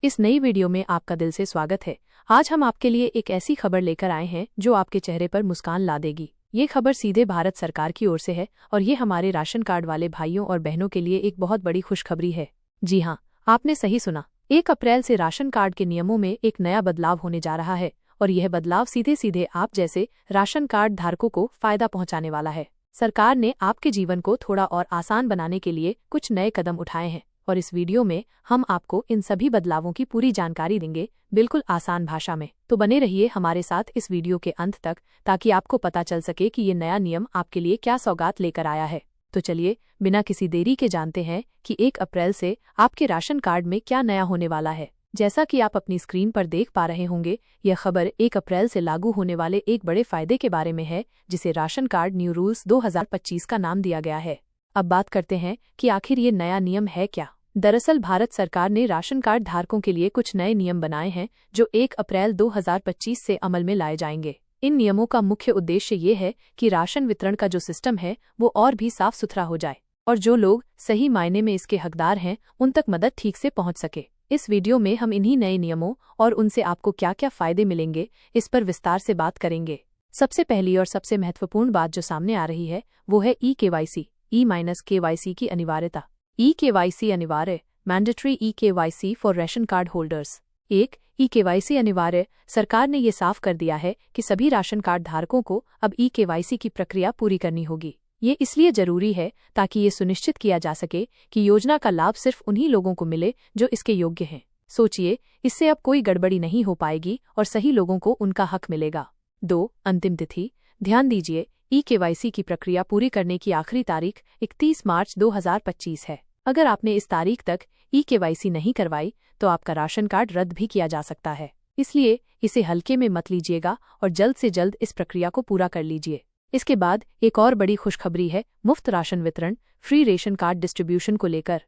इस नई वीडियो में आपका दिल से स्वागत है। आज हम आपके लिए एक ऐसी खबर लेकर आए हैं जो आपके चेहरे पर मुस्कान ला देगी। ये खबर सीधे भारत सरकार की ओर से है और ये हमारे राशन कार्ड वाले भाइयों और बहनों के लिए एक बहुत बड़ी खुशखबरी है। जी हाँ, आपने सही सुना। 1 अप्रैल से राशन कार्ड के नियमों में एक नया बदलाव होने जा रहा है और यह बदलाव सीधे सीधे आप जैसे राशन कार्ड धारकों को फायदा पहुंचाने वाला है। सरकार ने आपके जीवन को थोड़ा और आसान बनाने के लिए कुछ नए कदम उठाए हैं और इस वीडियो में हम आपको इन सभी बदलावों की पूरी जानकारी देंगे, बिल्कुल आसान भाषा में। तो बने रहिए हमारे साथ इस वीडियो के अंत तक ताकि आपको पता चल सके कि ये नया नियम आपके लिए क्या सौगात लेकर आया है। तो चलिए बिना किसी देरी के जानते हैं कि 1 अप्रैल से आपके राशन कार्ड में क्या नया होने वाला है। जैसा कि आप अपनी स्क्रीन पर देख पा रहे होंगे, यह खबर 1 अप्रैल से लागू होने वाले एक बड़े फायदे के बारे में है जिसे राशन कार्ड न्यू रूल्स 2025 का नाम दिया गया है। अब बात करते हैं कि आखिर ये नया नियम है क्या। दरअसल भारत सरकार ने राशन कार्ड धारकों के लिए कुछ नए नियम बनाए हैं जो 1 अप्रैल 2025 से अमल में लाए जाएंगे। इन नियमों का मुख्य उद्देश्य ये है कि राशन वितरण का जो सिस्टम है वो और भी साफ सुथरा हो जाए और जो लोग सही मायने में इसके हकदार हैं उन तक मदद ठीक से पहुंच सके। इस वीडियो में हम इन्हीं नए नियमों और उनसे आपको क्या क्या फायदे मिलेंगे इस पर विस्तार से बात करेंगे। सबसे पहली और सबसे महत्वपूर्ण बात जो सामने आ रही है वो है ई-केवाईसी ई-केवाईसी की अनिवार्यता। ई-केवाईसी अनिवार्य, mandatory e-KYC for ration card holders. E-KYC अनिवार्य। सरकार ने ये साफ कर दिया है कि सभी राशन कार्ड धारकों को अब ई-केवाईसी की प्रक्रिया पूरी करनी होगी। ये इसलिए जरूरी है ताकि ये सुनिश्चित किया जा सके कि योजना का लाभ सिर्फ उन्हीं लोगों को मिले जो इसके योग्य हैं। सोचिए, इससे अब कोई गड़बड़ी नहीं हो पाएगी और सही लोगों को उनका हक मिलेगा। 2. अंतिम तिथि। ध्यान दीजिए, ई-केवाईसी की प्रक्रिया पूरी करने की आखिरी तारीख 31 मार्च 2025 है। अगर आपने इस तारीख तक ई-केवाईसी नहीं करवाई तो आपका राशन कार्ड रद्द भी किया जा सकता है। इसलिए इसे हल्के में मत लीजिएगा और जल्द से जल्द इस प्रक्रिया को पूरा कर लीजिए। इसके बाद एक और बड़ी खुशखबरी है मुफ्त राशन वितरण, फ्री रेशन कार्ड डिस्ट्रीब्यूशन को लेकर।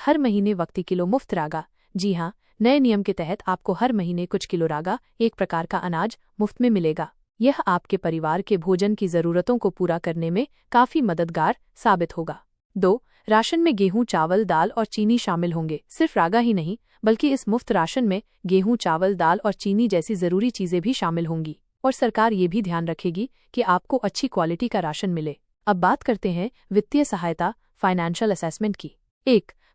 हर महीने वक्ती किलो मुफ्त रागा। जी हाँ, नए नियम के तहत आपको हर महीने कुछ किलो रागा, एक प्रकार का अनाज, मुफ्त में मिलेगा। यह आपके परिवार के भोजन की जरूरतों को पूरा करने में काफी मददगार साबित होगा। 2. राशन में गेहूं, चावल, दाल और चीनी शामिल होंगे। सिर्फ रागा ही नहीं बल्कि इस मुफ्त राशन में गेहूं, चावल, दाल और चीनी जैसी जरूरी चीजें भी शामिल होंगी और सरकार ये भी ध्यान रखेगी कि आपको अच्छी क्वालिटी का राशन मिले। अब बात करते हैं वित्तीय सहायता, फाइनेंशियल असेसमेंट की।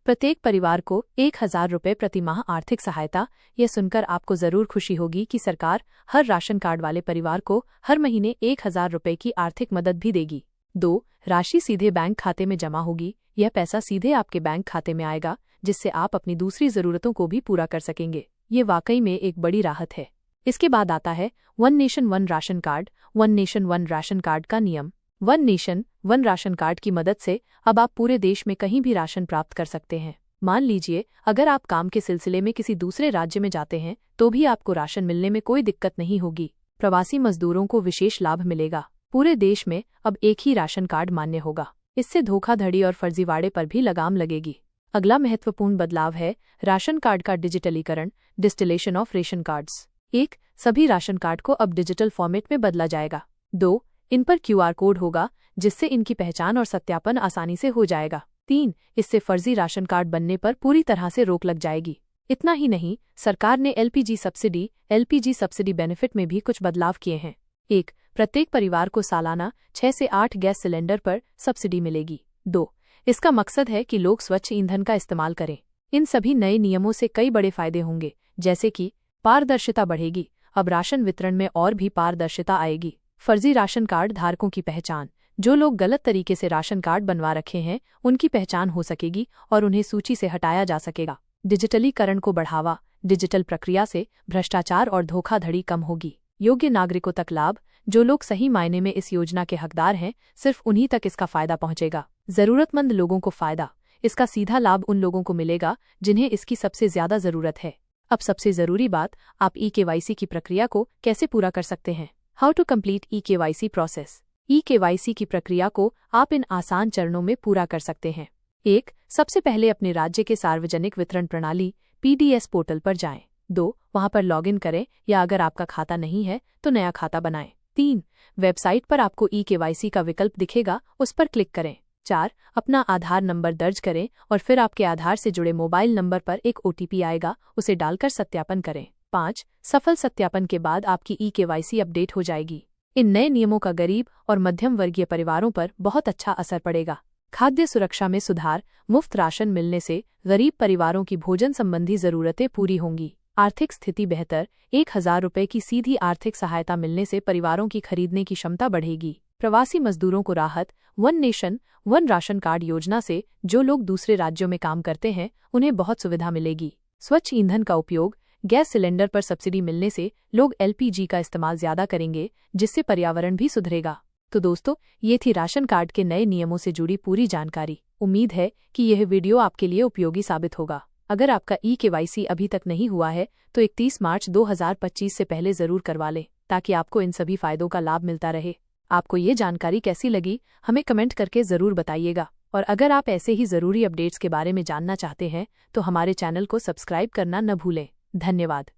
प्रत्येक परिवार को 1000 रुपये प्रति माह आर्थिक सहायता। यह सुनकर आपको जरूर खुशी होगी कि सरकार हर राशन कार्ड वाले परिवार को हर महीने 1000 रुपये की आर्थिक मदद भी देगी। 2. राशि सीधे बैंक खाते में जमा होगी। यह पैसा सीधे आपके बैंक खाते में आएगा जिससे आप अपनी दूसरी जरूरतों को भी पूरा कर सकेंगे। ये वाकई में एक बड़ी राहत है। इसके बाद आता है one nation one ration card, one nation one ration card का नियम। One nation one ration card की मदद से अब आप पूरे देश में कहीं भी राशन प्राप्त कर सकते हैं। मान लीजिए अगर आप काम के सिलसिले में किसी दूसरे राज्य में जाते हैं तो भी आपको राशन मिलने में कोई दिक्कत नहीं होगी। प्रवासी मजदूरों को विशेष लाभ मिलेगा। पूरे देश में अब एक ही राशन कार्ड मान्य होगा। इससे धोखाधड़ी और फर्जीवाड़े पर भी लगाम लगेगी। अगला महत्वपूर्ण बदलाव है राशन कार्ड का डिजिटलीकरण, डिजिटलेशन ऑफ रेशन कार्ड्स। सभी राशन कार्ड को अब डिजिटल फॉर्मेट में बदला जाएगा। 2. इन पर QR कोड होगा जिससे इनकी पहचान और सत्यापन आसानी से हो जाएगा। 3. इससे फर्जी राशन कार्ड बनने पर पूरी तरह से रोक लग जाएगी। इतना ही नहीं, सरकार ने LPG सब्सिडी बेनिफिट में भी कुछ बदलाव किए हैं। प्रत्येक परिवार को सालाना 6 से 8 गैस सिलेंडर पर सब्सिडी मिलेगी। 2. इसका मकसद है कि लोग स्वच्छ ईंधन का इस्तेमाल करें। इन सभी नए नियमों से कई बड़े फायदे होंगे, जैसे कि पारदर्शिता बढ़ेगी। अब राशन वितरण में और भी पारदर्शिता आएगी। फर्जी राशन कार्ड धारकों की पहचान। जो लोग गलत तरीके से राशन कार्ड बनवा रखे हैं उनकी पहचान हो सकेगी और उन्हें सूची से हटाया जा सकेगा। डिजिटलीकरण को बढ़ावा। डिजिटल प्रक्रिया से भ्रष्टाचार और धोखाधड़ी कम होगी। योग्य नागरिकों तक लाभ। जो लोग सही मायने में इस योजना के हकदार हैं सिर्फ उन्हीं तक इसका फायदा पहुंचेगा। जरूरतमंद लोगों को फायदा। इसका सीधा लाभ उन लोगों को मिलेगा जिन्हें इसकी सबसे ज्यादा जरूरत है। अब सबसे जरूरी बात, आप ई-केवाईसी की प्रक्रिया को कैसे पूरा कर सकते हैं। How to complete e KYC process. E KYC की प्रक्रिया को आप इन आसान चरणों में पूरा कर सकते हैं। 1. सबसे पहले अपने राज्य के सार्वजनिक वितरण प्रणाली PDS पोर्टल पर जाएं। 2. वहां पर लॉगिन करें या अगर आपका खाता नहीं है तो नया खाता बनाएं। 3. वेबसाइट पर आपको ई-केवाईसी का विकल्प दिखेगा, उस पर क्लिक करें। 4. अपना आधार नंबर दर्ज करें और फिर आपके आधार से जुड़े मोबाइल नंबर पर एक OTP आएगा, उसे डालकर सत्यापन करें। 5. सफल सत्यापन के बाद आपकी eKYC अपडेट हो जाएगी। इन नए नियमों का गरीब और मध्यम वर्गीय परिवारों पर बहुत अच्छा असर पड़ेगा। खाद्य सुरक्षा में सुधार, मुफ्त राशन मिलने से गरीब परिवारों की भोजन संबंधी जरूरतें पूरी होंगी। आर्थिक स्थिति बेहतर, 1,000 रुपये की सीधी आर्थिक सहायता मिलने से परिवारों की खरीदने की क्षमता बढ़ेगी। प्रवासी मजदूरों को राहत, one nation one ration card योजना से जो लोग दूसरे राज्यों में काम करते हैं उन्हें बहुत सुविधा मिलेगी। स्वच्छ ईंधन का उपयोग, गैस सिलेंडर पर सब्सिडी मिलने से लोग LPG का इस्तेमाल ज्यादा करेंगे, जिससे पर्यावरण भी सुधरेगा। तो दोस्तों, ये थी राशन कार्ड के नए नियमों से जुड़ी पूरी जानकारी। उम्मीद है कि यह वीडियो आपके लिए उपयोगी साबित होगा। अगर आपका eKYC अभी तक नहीं हुआ है तो 31 मार्च 2025 से पहले जरूर करवा लें, ताकि आपको इन सभी फायदों का लाभ मिलता रहे। आपको ये जानकारी कैसी लगी, हमें कमेंट करके जरूर बताइएगा। और अगर आप ऐसे ही जरूरी अपडेट्स के बारे में जानना चाहते हैं तो हमारे चैनल को सब्सक्राइब करना न भूलें। धन्यवाद।